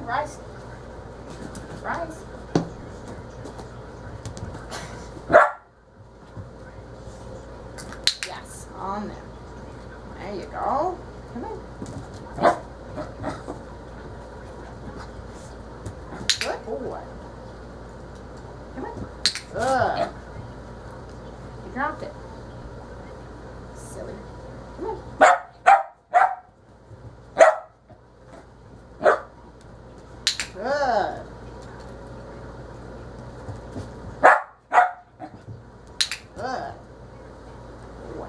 on, rise. Rise. Yes, on there. There you go. Come on. Good boy. Come on. Good. You dropped it. Silly. Come on. Good. Good. Boy.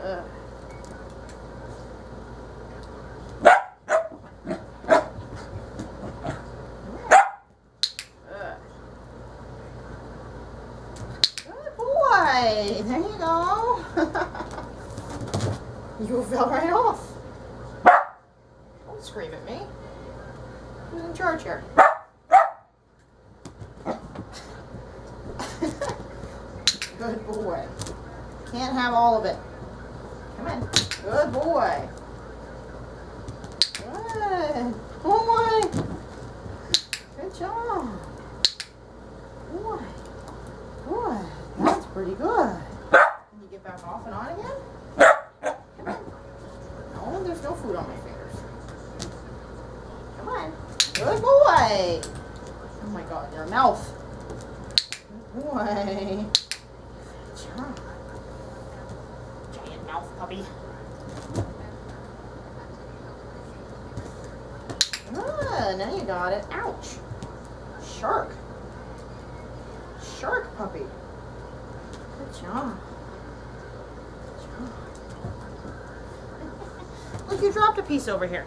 Good. Good boy. There you go. You fell right off. Don't scream at me. Who's in charge here? Good boy. Can't have all of it. Come on. Good boy. Good. Oh my. Good job. Boy. Boy. That's pretty good. Can you get back off and on again? Come on. No, there's no food on my fingers. Come on. Good boy. Oh my God, your mouth. Good boy. Good job. Giant mouth puppy. Good. Now you got it. Ouch. Shark. Shark puppy. Good job. Good job. Look, you dropped a piece over here.